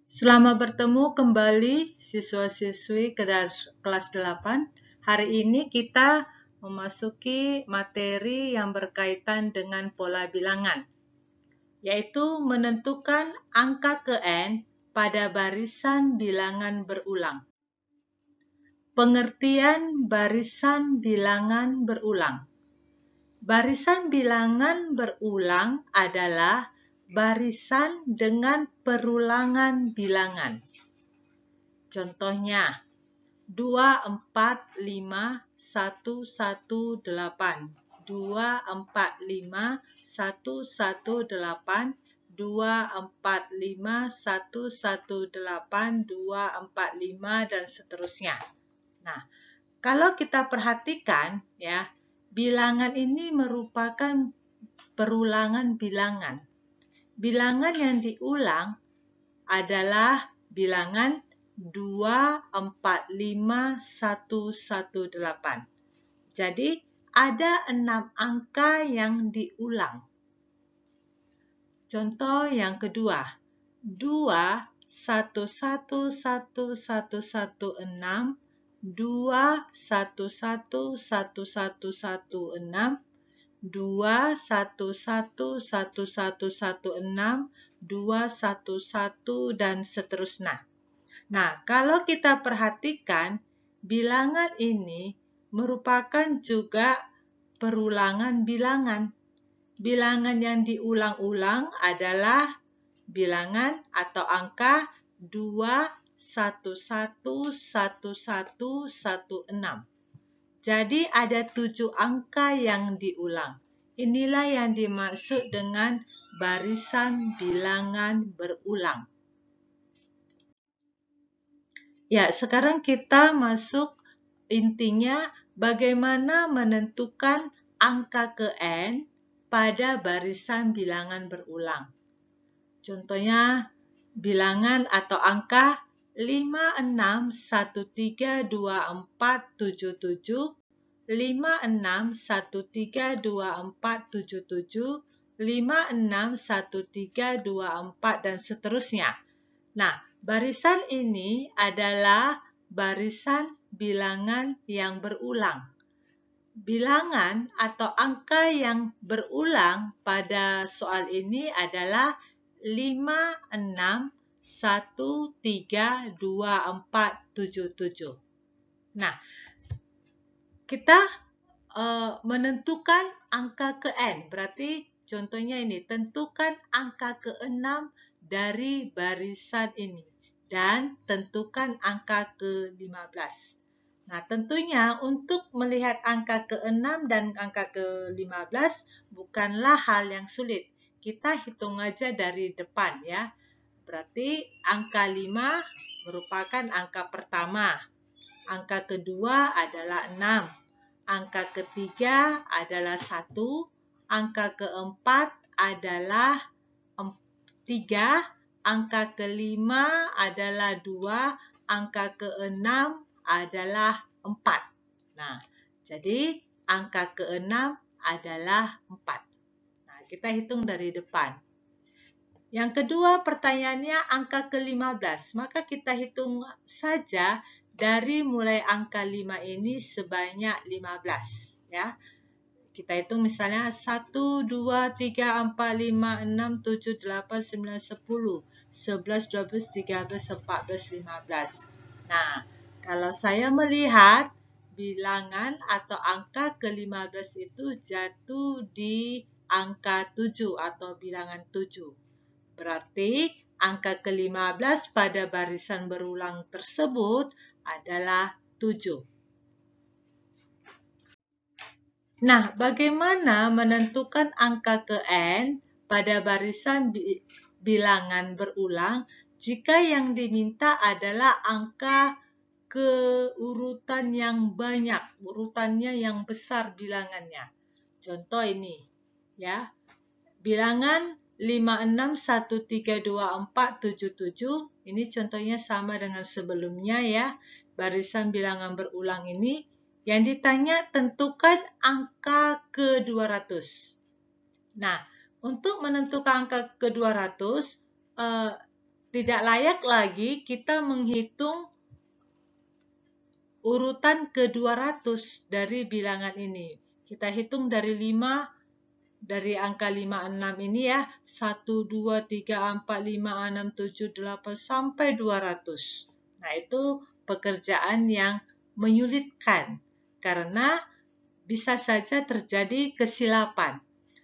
Selamat bertemu kembali siswa-siswi kelas 8. Hari ini kita memasuki materi yang berkaitan dengan pola bilangan, yaitu menentukan angka ke N pada barisan bilangan berulang. Pengertian barisan bilangan berulang. Barisan bilangan berulang adalah barisan dengan perulangan bilangan. Contohnya, 2, 4, 5, 1, 1, 8, 2, 4, 5, 1, 1, 8, 2, 4, 5, 1, 1, 8, 2, 4, 5, dan seterusnya. Nah, kalau kita perhatikan ya, bilangan ini merupakan perulangan bilangan. Bilangan yang diulang adalah bilangan 2, 4, 5, 1, 1, 8. Jadi, ada 6 angka yang diulang. Contoh yang kedua, 2, 1, 1, 1, 1, 1, 6, 2, 1, 1, 1, 1, 1, 6, 2, 1, 1, 1, 1, 1, 6, 2, 1, 1, dan seterusnya. Nah, kalau kita perhatikan, bilangan ini merupakan juga perulangan bilangan. Bilangan yang diulang-ulang adalah bilangan atau angka 2, 1, 1, 1, 1, 1, 6. Jadi ada 7 angka yang diulang. Inilah yang dimaksud dengan barisan bilangan berulang. Ya, sekarang kita masuk intinya bagaimana menentukan angka ke N pada barisan bilangan berulang. Contohnya bilangan atau angka 5, 6, 1, 3, 2, 4, 7, 7, 5, 6, 1, 3, 2, 4, 7, 7, 5, 6, 1, 3, 2, 4, dan seterusnya. Nah, barisan ini adalah barisan bilangan yang berulang. Bilangan atau angka yang berulang pada soal ini adalah 5, 6, 1, 3, 2, 4, 7, 7. Nah, kita menentukan angka ke N. Berarti contohnya ini, tentukan angka ke-6 dari barisan ini. Dan tentukan angka ke-15. Nah, tentunya untuk melihat angka ke-6 dan angka ke-15 bukanlah hal yang sulit. Kita hitung aja dari depan ya. Berarti angka 5 merupakan angka pertama. Angka kedua adalah 6. Angka ketiga adalah 1. Angka keempat adalah 3. Angka kelima adalah 2. Angka keenam adalah 4. Nah, jadi angka keenam adalah 4. Nah, kita hitung dari depan. Yang kedua pertanyaannya angka ke-15. Maka kita hitung saja dari mulai angka 5 ini sebanyak 15. Ya. Kita hitung misalnya 1, 2, 3, 4, 5, 6, 7, 8, 9, 10, 11, 12, 13, 14, 15. Nah, kalau saya melihat bilangan atau angka ke-15 itu jatuh di angka 7 atau bilangan 7. Berarti angka ke-15 pada barisan berulang tersebut adalah 7. Nah, bagaimana menentukan angka ke N pada barisan bilangan berulang jika yang diminta adalah angka keurutan yang banyak, urutannya yang besar bilangannya. Contoh ini, ya. Bilangan 5, 6, 1, 3, 2, 4, 7, 7. Ini contohnya sama dengan sebelumnya ya. Barisan bilangan berulang ini. Yang ditanya tentukan angka ke-200. Nah, untuk menentukan angka ke-200, tidak layak lagi kita menghitung urutan ke-200 dari bilangan ini. Kita hitung dari 5, dari angka 5, 6 ini ya. 1, 2, 3, 4, 5, 6, 7, 8, sampai 200. Nah, itu pekerjaan yang menyulitkan karena bisa saja terjadi kesilapan.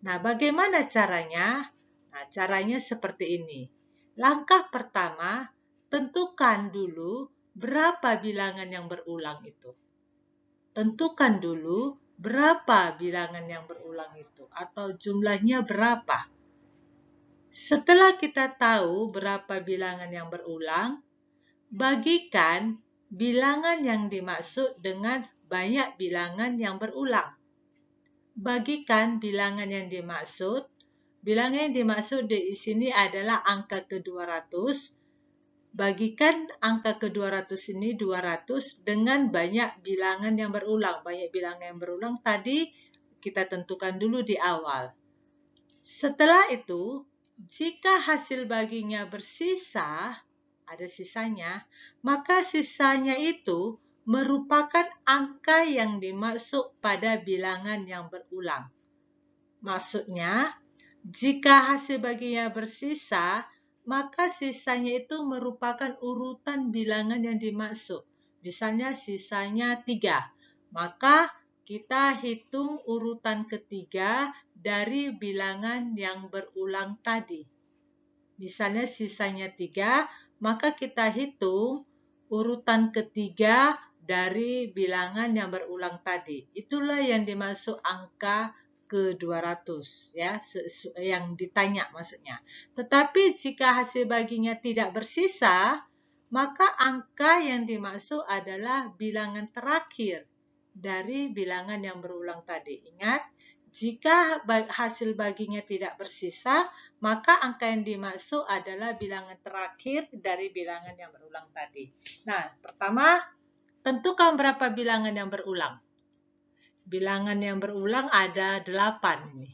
Nah, bagaimana caranya? Nah, caranya seperti ini. Langkah pertama, tentukan dulu berapa bilangan yang berulang itu. Tentukan dulu berapa bilangan yang berulang itu atau jumlahnya berapa. Setelah kita tahu berapa bilangan yang berulang, bagikan bilangan yang dimaksud dengan banyak bilangan yang berulang. Bagikan bilangan yang dimaksud. Bilangan yang dimaksud di sini adalah angka ke-200. Bagikan angka ke-200 ini 200 dengan banyak bilangan yang berulang. Banyak bilangan yang berulang tadi kita tentukan dulu di awal. Setelah itu, jika hasil baginya bersisa, ada sisanya, maka sisanya itu merupakan angka yang dimaksud pada bilangan yang berulang. Maksudnya, jika hasil baginya bersisa, maka sisanya itu merupakan urutan bilangan yang dimaksud. Misalnya sisanya 3, maka kita hitung urutan ketiga dari bilangan yang berulang tadi. Misalnya sisanya 3, maka kita hitung urutan ketiga dari bilangan yang berulang tadi. Itulah yang dimaksud angka ke-200 ya, yang ditanya maksudnya. Tetapi jika hasil baginya tidak bersisa, maka angka yang dimaksud adalah bilangan terakhir dari bilangan yang berulang tadi. Ingat, jika hasil baginya tidak bersisa, maka angka yang dimaksud adalah bilangan terakhir dari bilangan yang berulang tadi. Nah, pertama, tentukan berapa bilangan yang berulang. Bilangan yang berulang ada 8 ini,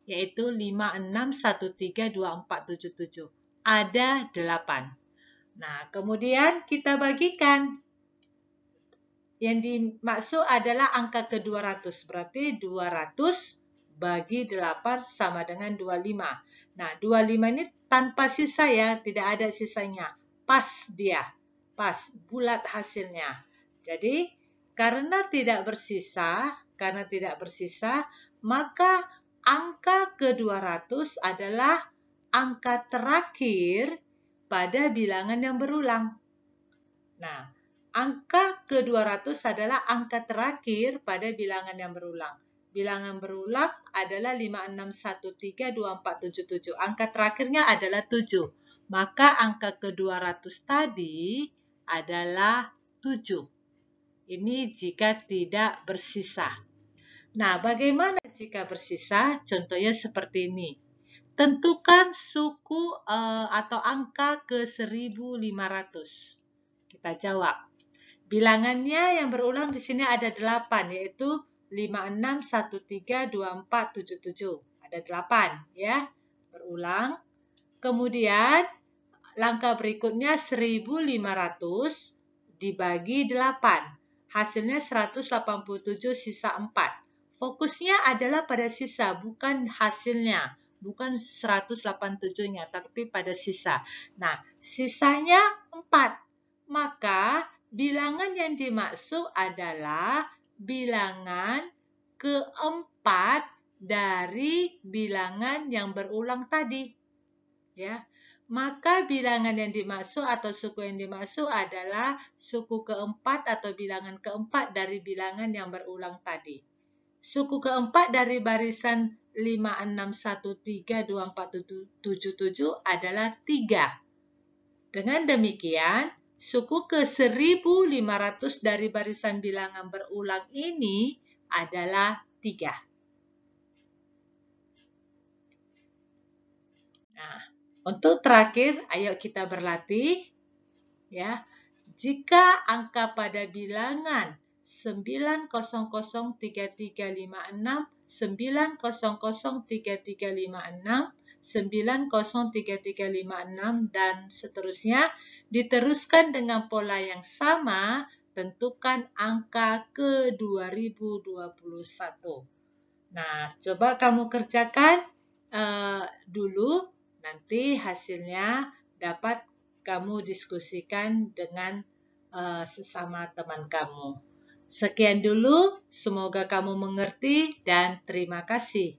yaitu 5, 6, 1, 3, 2, 4, 7, 7. Ada 8. Nah, kemudian kita bagikan. Yang dimaksud adalah angka ke-200. Berarti 200 bagi 8 sama dengan 25. Nah, 25 ini tanpa sisa ya, tidak ada sisanya. Pas dia, pas, bulat hasilnya. Jadi, karena tidak bersisa, maka angka ke-200 adalah angka terakhir pada bilangan yang berulang. Nah, angka ke-200 adalah angka terakhir pada bilangan yang berulang. Bilangan berulang adalah 5, 6, 1, 3, 2, 4, 7, 7. Angka terakhirnya adalah 7. Maka angka ke-200 tadi adalah 7. Ini jika tidak bersisa. Nah, bagaimana jika bersisa? Contohnya seperti ini. Tentukan suku atau angka ke-1500. Kita jawab. Bilangannya yang berulang di sini ada 8, yaitu 5, 6, 1, 3, 2, 4, 7, 7. Ada 8 ya, berulang. Kemudian langkah berikutnya 1500 dibagi 8. Hasilnya 187 sisa 4. Fokusnya adalah pada sisa, bukan hasilnya. Bukan 187-nya, tapi pada sisa. Nah, sisanya 4. Maka bilangan yang dimaksud adalah bilangan keempat dari bilangan yang berulang tadi. Ya. Maka bilangan yang dimaksud atau suku yang dimaksud adalah suku keempat atau bilangan keempat dari bilangan yang berulang tadi. Suku keempat dari barisan 5, 6, 1, 3, 2, 4, 7, 7 adalah 3. Dengan demikian, suku ke-1500 dari barisan bilangan berulang ini adalah 3. Nah, untuk terakhir, ayo kita berlatih. Ya, jika angka pada bilangan 9003356, 9003356 90356 dan seterusnya. Diteruskan dengan pola yang sama, tentukan angka ke 2021. Nah, coba kamu kerjakan dulu, nanti hasilnya dapat kamu diskusikan dengan sesama teman kamu. Sekian dulu, semoga kamu mengerti dan terima kasih.